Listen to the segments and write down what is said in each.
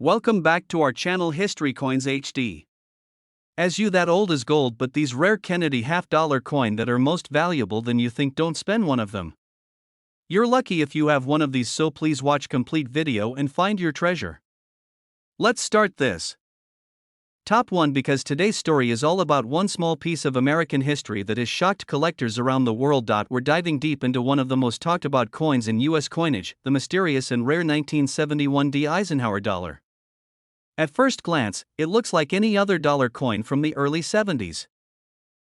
Welcome back to our channel History Coins HD. As you that old as gold, but these rare Kennedy half-dollar coin that are most valuable than you think, don't spend one of them. You're lucky if you have one of these, so please watch complete video and find your treasure. Let's start this. Top 1, because today's story is all about one small piece of American history that has shocked collectors around the world. We're diving deep into one of the most talked about coins in US coinage, the mysterious and rare 1971 D Eisenhower dollar. At first glance, it looks like any other dollar coin from the early 70s.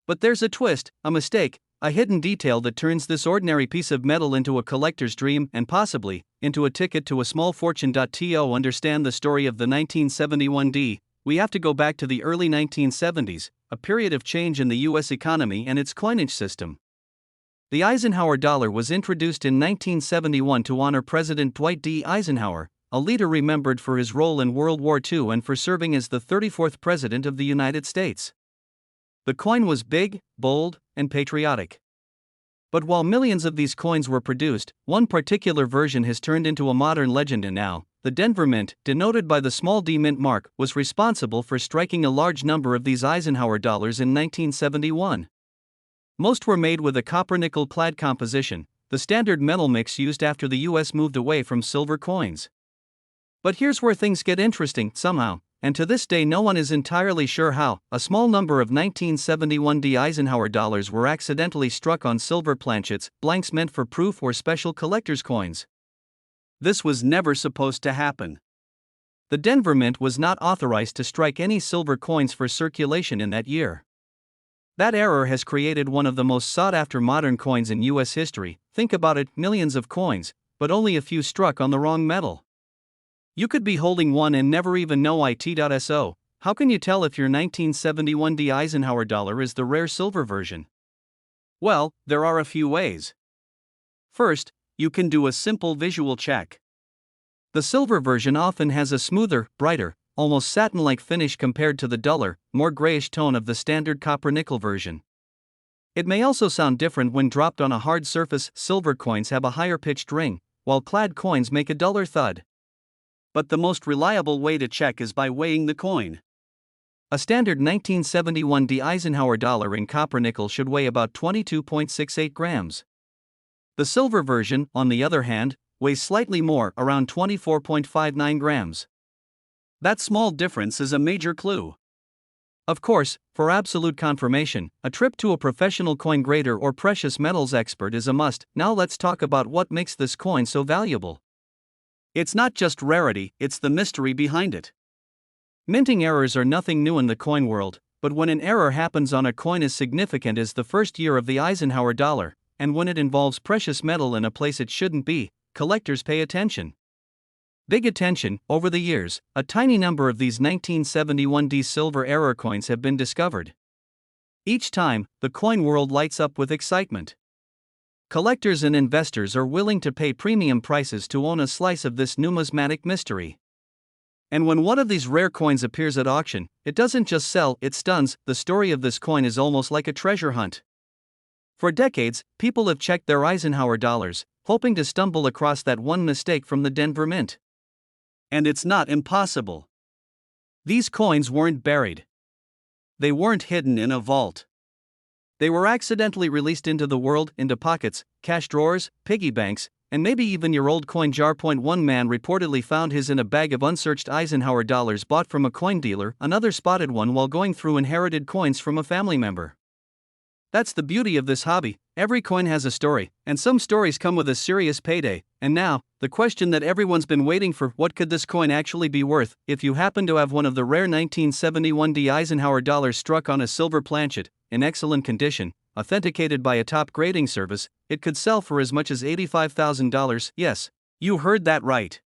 But there's a twist, a mistake, a hidden detail that turns this ordinary piece of metal into a collector's dream and possibly into a ticket to a small fortune. To understand the story of the 1971 D, we have to go back to the early 1970s, a period of change in the US economy and its coinage system. The Eisenhower dollar was introduced in 1971 to honor President Dwight D. Eisenhower, a leader remembered for his role in World War II and for serving as the 34th President of the United States. The coin was big, bold, and patriotic. But while millions of these coins were produced, one particular version has turned into a modern legend, and now, the Denver Mint, denoted by the small D mint mark, was responsible for striking a large number of these Eisenhower dollars in 1971. Most were made with a copper-nickel clad composition, the standard metal mix used after the US moved away from silver coins. But here's where things get interesting. Somehow, and to this day no one is entirely sure how, a small number of 1971 D Eisenhower dollars were accidentally struck on silver planchets, blanks meant for proof or special collector's coins. This was never supposed to happen. The Denver Mint was not authorized to strike any silver coins for circulation in that year. That error has created one of the most sought-after modern coins in US history. Think about it, millions of coins, but only a few struck on the wrong metal. You could be holding one and never even know it. So, how can you tell if your 1971 D Eisenhower dollar is the rare silver version? Well, there are a few ways. First, you can do a simple visual check. The silver version often has a smoother, brighter, almost satin-like finish compared to the duller, more grayish tone of the standard copper-nickel version. It may also sound different when dropped on a hard surface. Silver coins have a higher pitched ring, while clad coins make a duller thud. But the most reliable way to check is by weighing the coin. A standard 1971 D Eisenhower dollar in copper-nickel should weigh about 22.68 grams. The silver version, on the other hand, weighs slightly more, around 24.59 grams. That small difference is a major clue. Of course, for absolute confirmation, a trip to a professional coin grader or precious metals expert is a must. Now let's talk about what makes this coin so valuable. It's not just rarity, it's the mystery behind it. Minting errors are nothing new in the coin world, but when an error happens on a coin as significant as the first year of the Eisenhower dollar, and when it involves precious metal in a place it shouldn't be, collectors pay attention. Big attention. Over the years, a tiny number of these 1971 D silver error coins have been discovered. Each time, the coin world lights up with excitement. Collectors and investors are willing to pay premium prices to own a slice of this numismatic mystery. And when one of these rare coins appears at auction, it doesn't just sell, it stuns. The story of this coin is almost like a treasure hunt. For decades, people have checked their Eisenhower dollars, hoping to stumble across that one mistake from the Denver Mint. And it's not impossible. These coins weren't buried. They weren't hidden in a vault. They were accidentally released into the world, into pockets, cash drawers, piggy banks, and maybe even your old coin jar. One man reportedly found his in a bag of unsearched Eisenhower dollars bought from a coin dealer. Another spotted one while going through inherited coins from a family member. That's the beauty of this hobby. Every coin has a story, and some stories come with a serious payday. And now, the question that everyone's been waiting for: what could this coin actually be worth? If you happen to have one of the rare 1971 D Eisenhower dollars struck on a silver planchet, in excellent condition, authenticated by a top grading service, it could sell for as much as $85,000. Yes, you heard that right.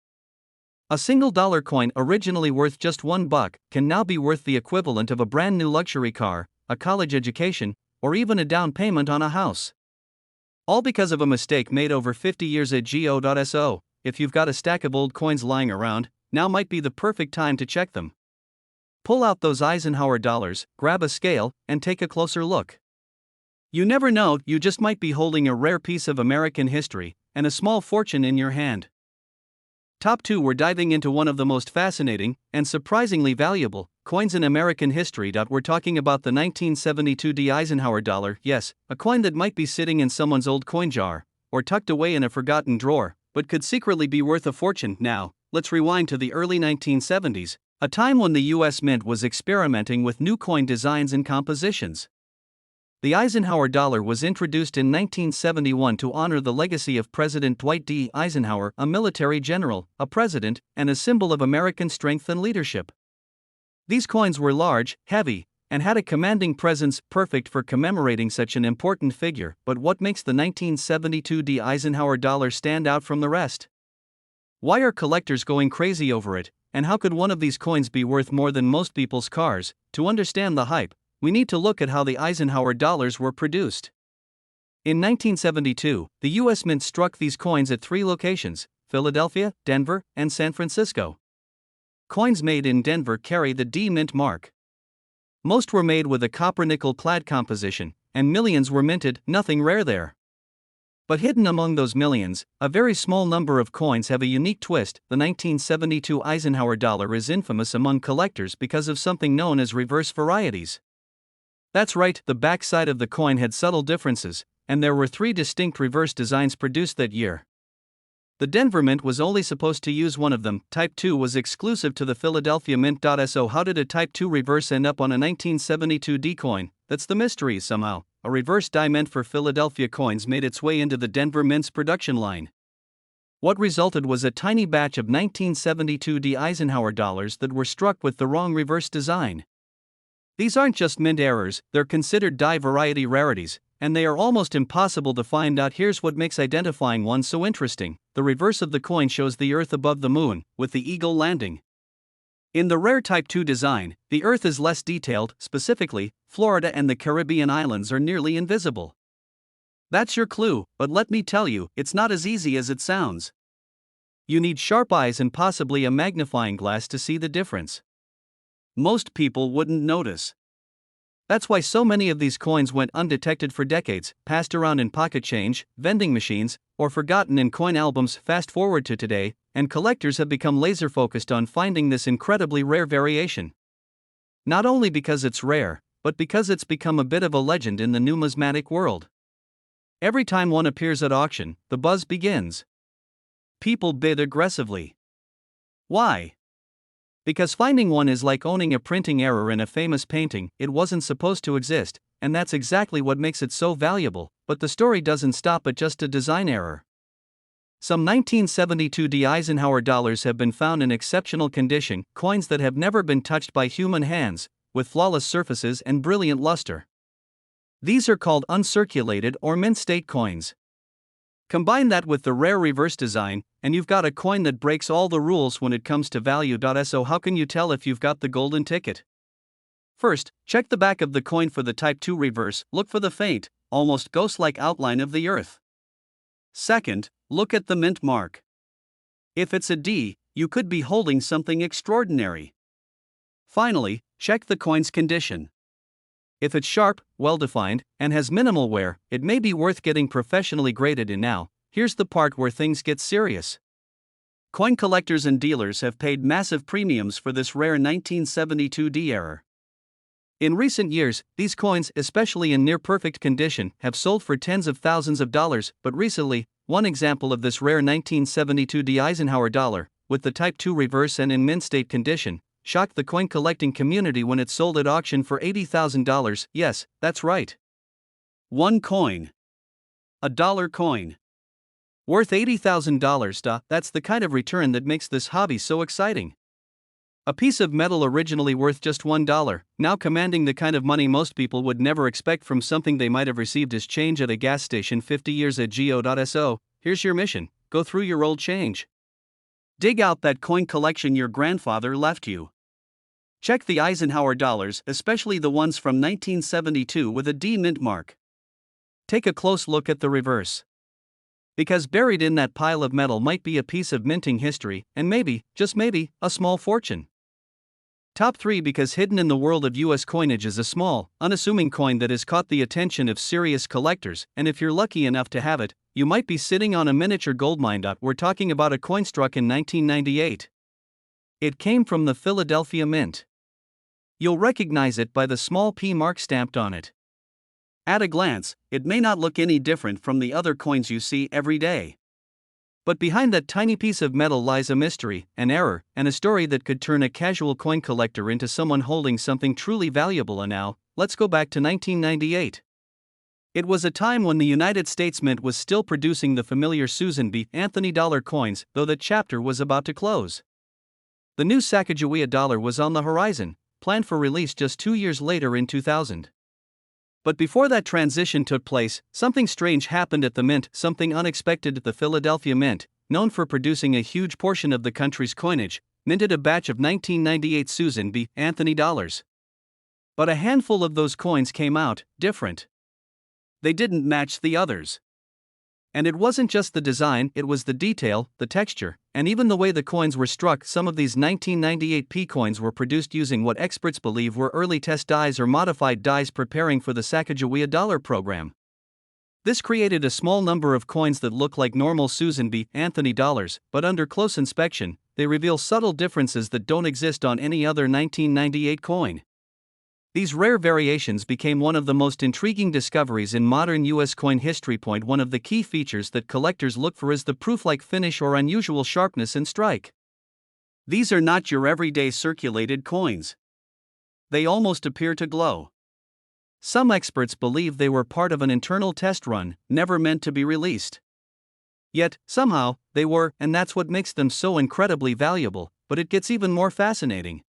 A single dollar coin originally worth just $1 can now be worth the equivalent of a brand new luxury car, a college education, or even a down payment on a house. All because of a mistake made over 50 years ago. So, if you've got a stack of old coins lying around, now might be the perfect time to check them. Pull out those Eisenhower dollars, grab a scale, and take a closer look. You never know, you just might be holding a rare piece of American history and a small fortune in your hand. Top 2, we're diving into one of the most fascinating, and surprisingly valuable, coins in American history. We're talking about the 1972 D Eisenhower dollar, yes, a coin that might be sitting in someone's old coin jar, or tucked away in a forgotten drawer, but could secretly be worth a fortune. Now, let's rewind to the early 1970s, a time when the US Mint was experimenting with new coin designs and compositions. The Eisenhower dollar was introduced in 1971 to honor the legacy of President Dwight D. Eisenhower, a military general, a president, and a symbol of American strength and leadership. These coins were large, heavy, and had a commanding presence, perfect for commemorating such an important figure. But what makes the 1972 D. Eisenhower dollar stand out from the rest? Why are collectors going crazy over it, and how could one of these coins be worth more than most people's cars? To understand the hype, we need to look at how the Eisenhower dollars were produced. In 1972, the U.S. Mint struck these coins at 3 locations: Philadelphia, Denver, and San Francisco. Coins made in Denver carry the D Mint mark. Most were made with a copper-nickel clad composition, and millions were minted, nothing rare there. But hidden among those millions, a very small number of coins have a unique twist. The 1972 Eisenhower dollar is infamous among collectors because of something known as reverse varieties. That's right, the backside of the coin had subtle differences, and there were 3 distinct reverse designs produced that year. The Denver Mint was only supposed to use one of them. Type 2 was exclusive to the Philadelphia Mint. So how did a Type 2 reverse end up on a 1972 D coin? That's the mystery. Somehow, a reverse die meant for Philadelphia coins made its way into the Denver Mint's production line. What resulted was a tiny batch of 1972 D Eisenhower dollars that were struck with the wrong reverse design. These aren't just mint errors, they're considered die variety rarities, and they are almost impossible to find out. Here's what makes identifying one so interesting: the reverse of the coin shows the Earth above the Moon, with the eagle landing. In the rare Type 2 design, the Earth is less detailed. Specifically, Florida and the Caribbean islands are nearly invisible. That's your clue, but let me tell you, it's not as easy as it sounds. You need sharp eyes and possibly a magnifying glass to see the difference. Most people wouldn't notice. That's why so many of these coins went undetected for decades, passed around in pocket change, vending machines, or forgotten in coin albums. Fast forward to today, and collectors have become laser-focused on finding this incredibly rare variation. Not only because it's rare, but because it's become a bit of a legend in the numismatic world. Every time one appears at auction, the buzz begins. People bid aggressively. Why? Because finding one is like owning a printing error in a famous painting. It wasn't supposed to exist, and that's exactly what makes it so valuable. But the story doesn't stop at just a design error. Some 1972 D Eisenhower dollars have been found in exceptional condition, coins that have never been touched by human hands, with flawless surfaces and brilliant luster. These are called uncirculated or mint state coins. Combine that with the rare reverse design, and you've got a coin that breaks all the rules when it comes to value. So how can you tell if you've got the golden ticket? First, check the back of the coin for the Type 2 reverse. Look for the faint, almost ghost-like outline of the Earth. Second, look at the mint mark. If it's a D, you could be holding something extraordinary. Finally, check the coin's condition. If it's sharp, well-defined, and has minimal wear, it may be worth getting professionally graded in. Now, here's the part where things get serious. Coin collectors and dealers have paid massive premiums for this rare 1972 D error. In recent years, these coins, especially in near-perfect condition, have sold for tens of thousands of dollars. But recently, one example of this rare 1972 D Eisenhower dollar, with the Type 2 reverse and in mint state condition, shocked the coin collecting community when it sold at auction for $80,000. Yes, that's right. One coin. A dollar coin. Worth $80,000. That's the kind of return that makes this hobby so exciting. A piece of metal originally worth just $1, now commanding the kind of money most people would never expect from something they might have received as change at a gas station 50 years ago. So, here's your mission: go through your old change. Dig out that coin collection your grandfather left you. Check the Eisenhower dollars, especially the ones from 1972 with a D mint mark. Take a close look at the reverse. Because buried in that pile of metal might be a piece of minting history, and maybe, just maybe, a small fortune. Top 3 because hidden in the world of US coinage is a small, unassuming coin that has caught the attention of serious collectors, and if you're lucky enough to have it, you might be sitting on a miniature gold mine. We're talking about a coin struck in 1998. It came from the Philadelphia Mint. You'll recognize it by the small P mark stamped on it. At a glance, it may not look any different from the other coins you see every day. But behind that tiny piece of metal lies a mystery, an error, and a story that could turn a casual coin collector into someone holding something truly valuable. And now, let's go back to 1998. It was a time when the United States Mint was still producing the familiar Susan B. Anthony dollar coins, though that chapter was about to close. The new Sacagawea dollar was on the horizon, planned for release just 2 years later in 2000. But before that transition took place, something strange happened at the Mint, something unexpected. At the Philadelphia Mint, known for producing a huge portion of the country's coinage, minted a batch of 1998 Susan B. Anthony dollars. But a handful of those coins came out different. They didn't match the others. And it wasn't just the design, it was the detail, the texture, and even the way the coins were struck. Some of these 1998 P coins were produced using what experts believe were early test dies or modified dies preparing for the Sacagawea dollar program. This created a small number of coins that look like normal Susan B. Anthony dollars, but under close inspection, they reveal subtle differences that don't exist on any other 1998 coin. These rare variations became one of the most intriguing discoveries in modern U.S. coin history. One of the key features that collectors look for is the proof-like finish or unusual sharpness in strike. These are not your everyday circulated coins. They almost appear to glow. Some experts believe they were part of an internal test run, never meant to be released. Yet, somehow, they were, and that's what makes them so incredibly valuable. But it gets even more fascinating.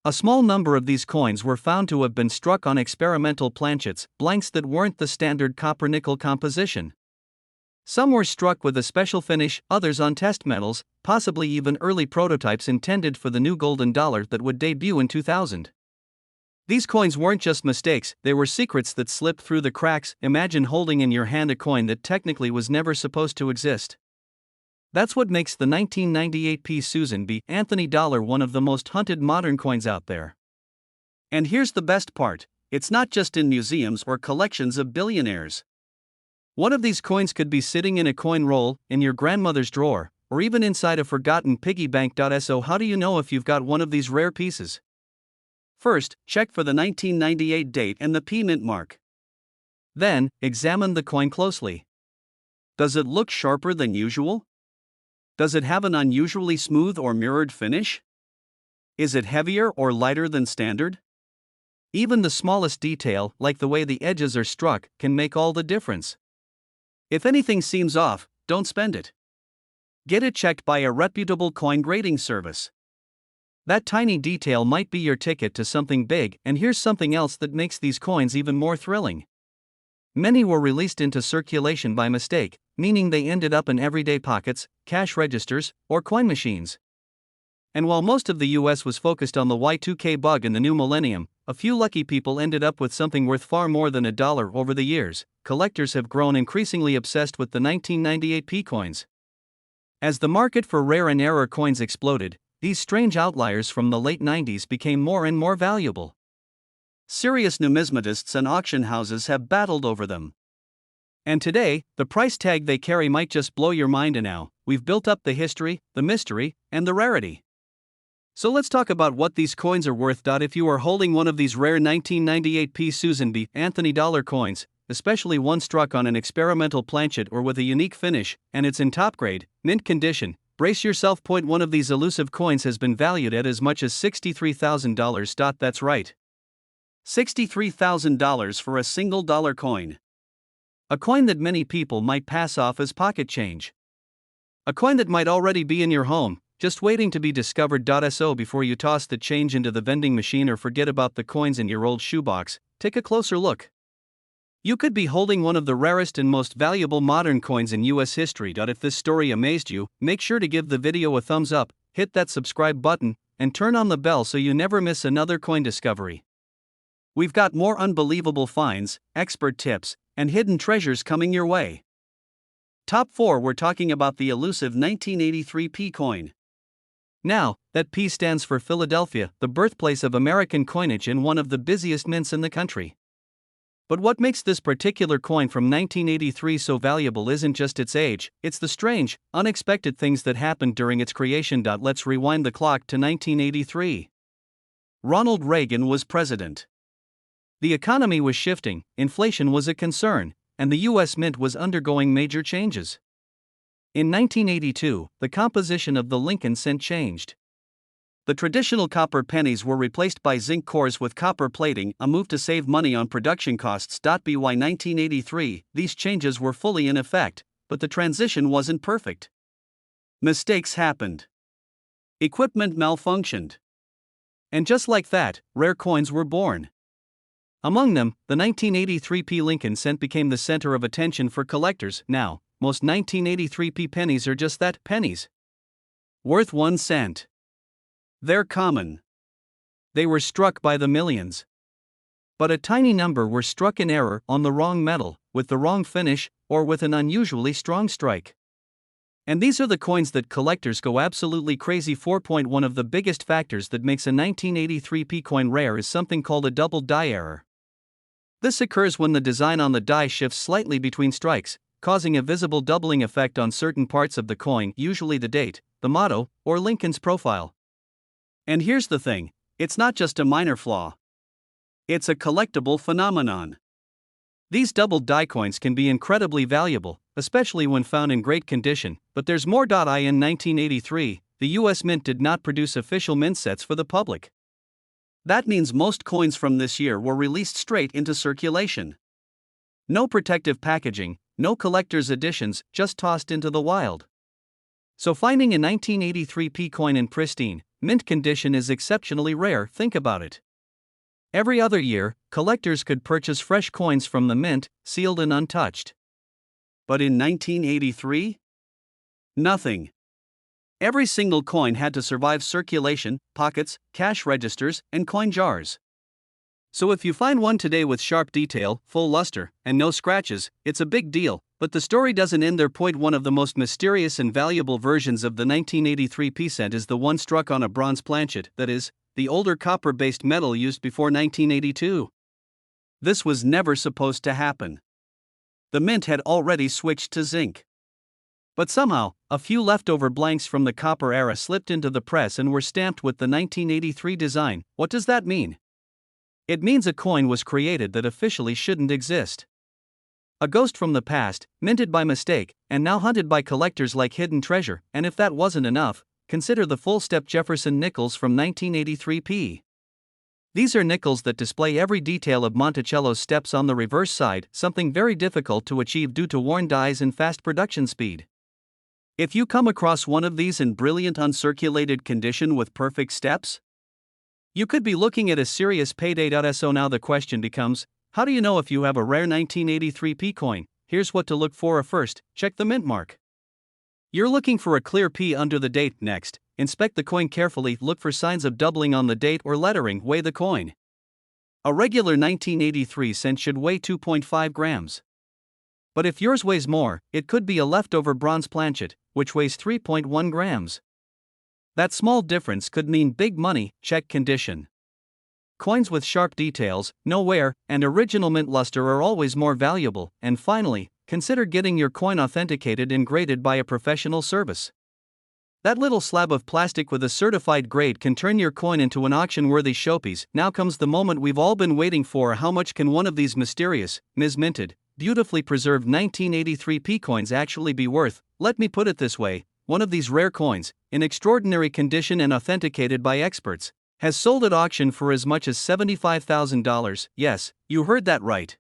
A small number of these coins were found to have been struck on experimental planchets, blanks that weren't the standard copper-nickel composition. Some were struck with a special finish, others on test metals, possibly even early prototypes intended for the new golden dollar that would debut in 2000. These coins weren't just mistakes, they were secrets that slipped through the cracks. Imagine holding in your hand a coin that technically was never supposed to exist. That's what makes the 1998 P Susan B. Anthony dollar one of the most hunted modern coins out there. And here's the best part, it's not just in museums or collections of billionaires. One of these coins could be sitting in a coin roll, in your grandmother's drawer, or even inside a forgotten piggy bank. So how do you know if you've got one of these rare pieces? First, check for the 1998 date and the P mint mark. Then, examine the coin closely. Does it look sharper than usual? Does it have an unusually smooth or mirrored finish? Is it heavier or lighter than standard? Even the smallest detail, like the way the edges are struck, can make all the difference. If anything seems off, don't spend it. Get it checked by a reputable coin grading service. That tiny detail might be your ticket to something big. And here's something else that makes these coins even more thrilling. Many were released into circulation by mistake, meaning they ended up in everyday pockets, cash registers, or coin machines. And while most of the US was focused on the Y2K bug in the new millennium, a few lucky people ended up with something worth far more than $1 over the years. Collectors have grown increasingly obsessed with the 1998 P coins. As the market for rare and error coins exploded, these strange outliers from the late 90s became more and more valuable. Serious numismatists and auction houses have battled over them. And today, the price tag they carry might just blow your mind. And now, we've built up the history, the mystery, and the rarity. So let's talk about what these coins are worth. If you are holding one of these rare 1998 P Susan B. Anthony dollar coins, especially one struck on an experimental planchet or with a unique finish, and it's in top grade, mint condition, brace yourself. One of these elusive coins has been valued at as much as $63,000. That's right. $63,000 for a single dollar coin. A coin that many people might pass off as pocket change. A coin that might already be in your home, just waiting to be discovered. So before you toss the change into the vending machine or forget about the coins in your old shoebox, take a closer look. You could be holding one of the rarest and most valuable modern coins in US history. If this story amazed you, make sure to give the video a thumbs up, hit that subscribe button, and turn on the bell so you never miss another coin discovery. We've got more unbelievable finds, expert tips, and hidden treasures coming your way. Top 4, we're talking about the elusive 1983 P coin. Now, that P stands for Philadelphia, the birthplace of American coinage and one of the busiest mints in the country. But what makes this particular coin from 1983 so valuable isn't just its age, it's the strange, unexpected things that happened during its creation. Let's rewind the clock to 1983. Ronald Reagan was president. The economy was shifting, inflation was a concern, and the U.S. Mint was undergoing major changes. In 1982, the composition of the Lincoln cent changed. The traditional copper pennies were replaced by zinc cores with copper plating, a move to save money on production costs. By 1983, these changes were fully in effect, but the transition wasn't perfect. Mistakes happened. Equipment malfunctioned. And just like that, rare coins were born. Among them, the 1983p Lincoln cent became the center of attention for collectors. Now, most 1983p pennies are just that, pennies. Worth 1 cent. They're common. They were struck by the millions. But a tiny number were struck in error, on the wrong metal, with the wrong finish, or with an unusually strong strike. And these are the coins that collectors go absolutely crazy for. One of the biggest factors that makes a 1983p coin rare is something called a double die error. This occurs when the design on the die shifts slightly between strikes, causing a visible doubling effect on certain parts of the coin, usually the date, the motto, or Lincoln's profile. And here's the thing, it's not just a minor flaw. It's a collectible phenomenon. These double die coins can be incredibly valuable, especially when found in great condition, but there's more. In 1983, the US Mint did not produce official mint sets for the public. That means most coins from this year were released straight into circulation. No protective packaging, no collector's editions, just tossed into the wild. So finding a 1983p coin in pristine, mint condition is exceptionally rare. Think about it. Every other year, collectors could purchase fresh coins from the mint, sealed and untouched. But in 1983? Nothing. Every single coin had to survive circulation, pockets, cash registers, and coin jars. So if you find one today with sharp detail, full luster, and no scratches, it's a big deal. But the story doesn't end there. One of the most mysterious and valuable versions of the 1983p cent is the one struck on a bronze planchet, that is, the older copper-based metal used before 1982. This was never supposed to happen. The mint had already switched to zinc. But somehow, a few leftover blanks from the copper era slipped into the press and were stamped with the 1983 design. What does that mean? It means a coin was created that officially shouldn't exist. A ghost from the past, minted by mistake, and now hunted by collectors like hidden treasure. And if that wasn't enough, consider the full-step Jefferson nickels from 1983p. These are nickels that display every detail of Monticello's steps on the reverse side, something very difficult to achieve due to worn dies and fast production speed. If you come across one of these in brilliant uncirculated condition with perfect steps, you could be looking at a serious payday. So now the question becomes, how do you know if you have a rare 1983p coin? Here's what to look for. First, check the mint mark. You're looking for a clear P under the date. Next, inspect the coin carefully. Look for signs of doubling on the date or lettering. Weigh the coin. A regular 1983 cent should weigh 2.5 grams. But if yours weighs more, it could be a leftover bronze planchet, which weighs 3.1 grams. That small difference could mean big money. Check condition. Coins with sharp details, no wear, and original mint luster are always more valuable. And finally, consider getting your coin authenticated and graded by a professional service. That little slab of plastic with a certified grade can turn your coin into an auction-worthy showpiece. Now comes the moment we've all been waiting for. How much can one of these mysterious, mis-minted, beautifully preserved 1983p coins actually be worth? Let me put it this way, one of these rare coins, in extraordinary condition and authenticated by experts, has sold at auction for as much as $75,000. Yes, you heard that right.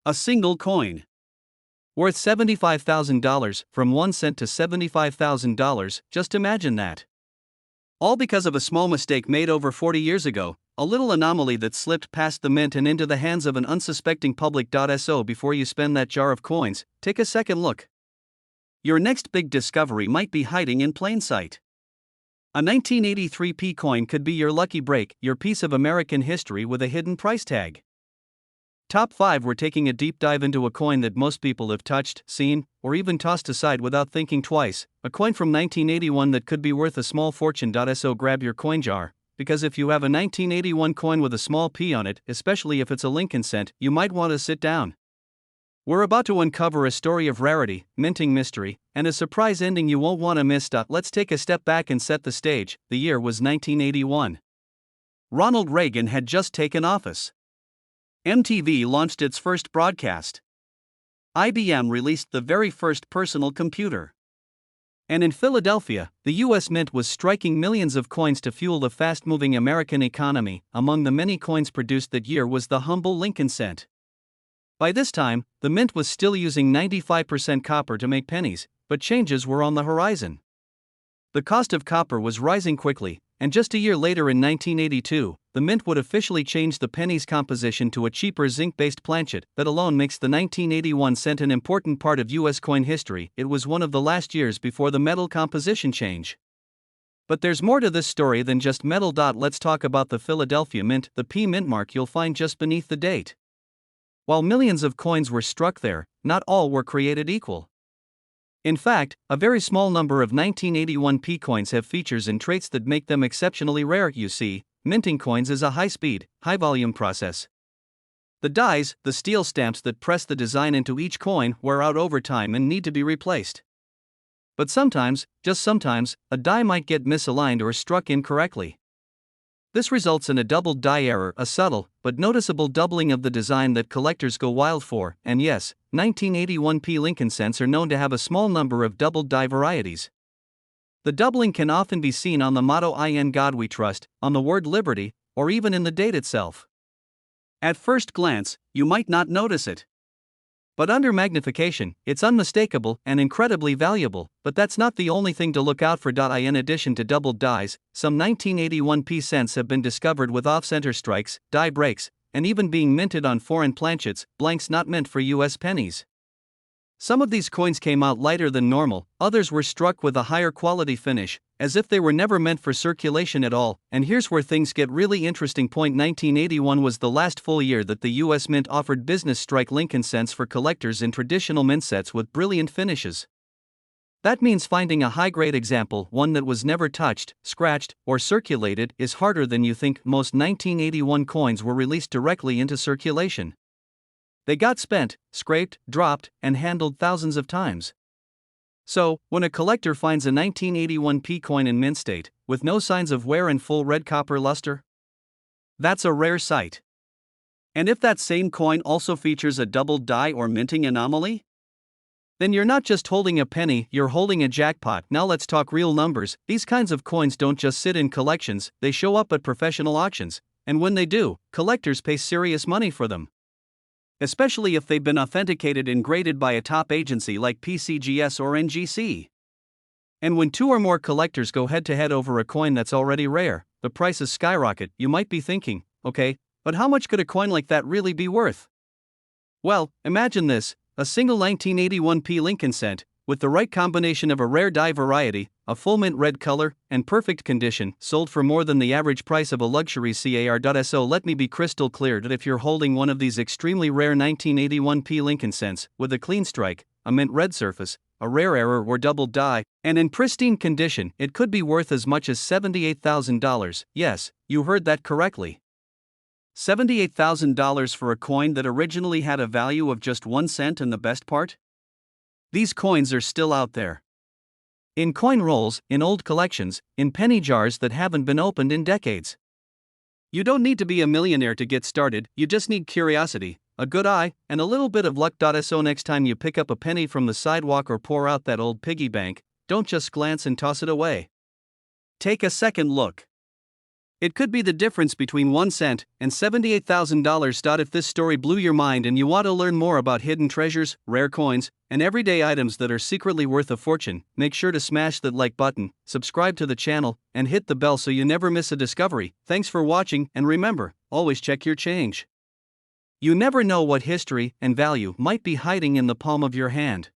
A single coin. Worth $75,000, from 1 cent to $75,000, just imagine that. All because of a small mistake made over 40 years ago, a little anomaly that slipped past the mint and into the hands of an unsuspecting public. So before you spend that jar of coins, take a second look. Your next big discovery might be hiding in plain sight. A 1983p coin could be your lucky break, your piece of American history with a hidden price tag. Top 5, we're taking a deep dive into a coin that most people have touched, seen, or even tossed aside without thinking twice. A coin from 1981 that could be worth a small fortune. So grab your coin jar, because if you have a 1981 coin with a small P on it, especially if it's a Lincoln cent, you might want to sit down. We're about to uncover a story of rarity, minting mystery, and a surprise ending you won't want to miss. Let's take a step back and set the stage. The year was 1981. Ronald Reagan had just taken office. MTV launched its first broadcast. IBM released the very first personal computer. And in Philadelphia, the U.S. Mint was striking millions of coins to fuel the fast-moving American economy. Among the many coins produced that year was the humble Lincoln cent. By this time, the Mint was still using 95% copper to make pennies, but changes were on the horizon. The cost of copper was rising quickly, and just a year later in 1982, the Mint would officially change the penny's composition to a cheaper zinc-based planchet. That alone makes the 1981 cent an important part of U.S. coin history. It was one of the last years before the metal composition change. But there's more to this story than just metal. Let's talk about the Philadelphia Mint, the P mint mark you'll find just beneath the date. While millions of coins were struck there, not all were created equal. In fact, a very small number of 1981 P coins have features and traits that make them exceptionally rare. You see, minting coins is a high-speed, high-volume process. The dies, the steel stamps that press the design into each coin, wear out over time and need to be replaced. But sometimes, just sometimes, a die might get misaligned or struck incorrectly. This results in a doubled die error, a subtle, but noticeable doubling of the design that collectors go wild for. And yes, 1981 P Lincoln cents are known to have a small number of doubled die varieties. The doubling can often be seen on the motto "In God We Trust," on the word liberty, or even in the date itself. At first glance, you might not notice it. But under magnification, it's unmistakable and incredibly valuable. But that's not the only thing to look out for. In addition to doubled dies, some 1981 P cents have been discovered with off-center strikes, die breaks, and even being minted on foreign planchets, blanks not meant for U.S. pennies. Some of these coins came out lighter than normal, others were struck with a higher quality finish, as if they were never meant for circulation at all. And here's where things get really interesting. 1981 was the last full year that the U.S. Mint offered business strike Lincoln cents for collectors in traditional mint sets with brilliant finishes. That means finding a high-grade example, one that was never touched, scratched, or circulated, is harder than you think. Most 1981 coins were released directly into circulation. They got spent, scraped, dropped, and handled thousands of times. So, when a collector finds a 1981 P coin in mint state, with no signs of wear and full red copper luster, that's a rare sight. And if that same coin also features a doubled die or minting anomaly, then you're not just holding a penny, you're holding a jackpot. Now let's talk real numbers. These kinds of coins don't just sit in collections, they show up at professional auctions, and when they do, collectors pay serious money for them. Especially if they've been authenticated and graded by a top agency like PCGS or NGC. And when two or more collectors go head-to-head over a coin that's already rare, the prices skyrocket. You might be thinking, okay, but how much could a coin like that really be worth? Well, imagine this, a single 1981 P Lincoln cent, with the right combination of a rare die variety, a full mint red color, and perfect condition, sold for more than the average price of a luxury car. So let me be crystal clear that if you're holding one of these extremely rare 1981 P Lincoln cents, with a clean strike, a mint red surface, a rare error or doubled die, and in pristine condition, it could be worth as much as $78,000. Yes, you heard that correctly. $78,000 for a coin that originally had a value of just 1 cent. And the best part? These coins are still out there. In coin rolls, in old collections, in penny jars that haven't been opened in decades. You don't need to be a millionaire to get started, you just need curiosity, a good eye, and a little bit of luck. So next time you pick up a penny from the sidewalk or pour out that old piggy bank, don't just glance and toss it away. Take a second look. It could be the difference between 1 cent and $78,000. If this story blew your mind and you want to learn more about hidden treasures, rare coins, and everyday items that are secretly worth a fortune, make sure to smash that like button, subscribe to the channel, and hit the bell so you never miss a discovery. Thanks for watching, and remember, always check your change. You never know what history and value might be hiding in the palm of your hand.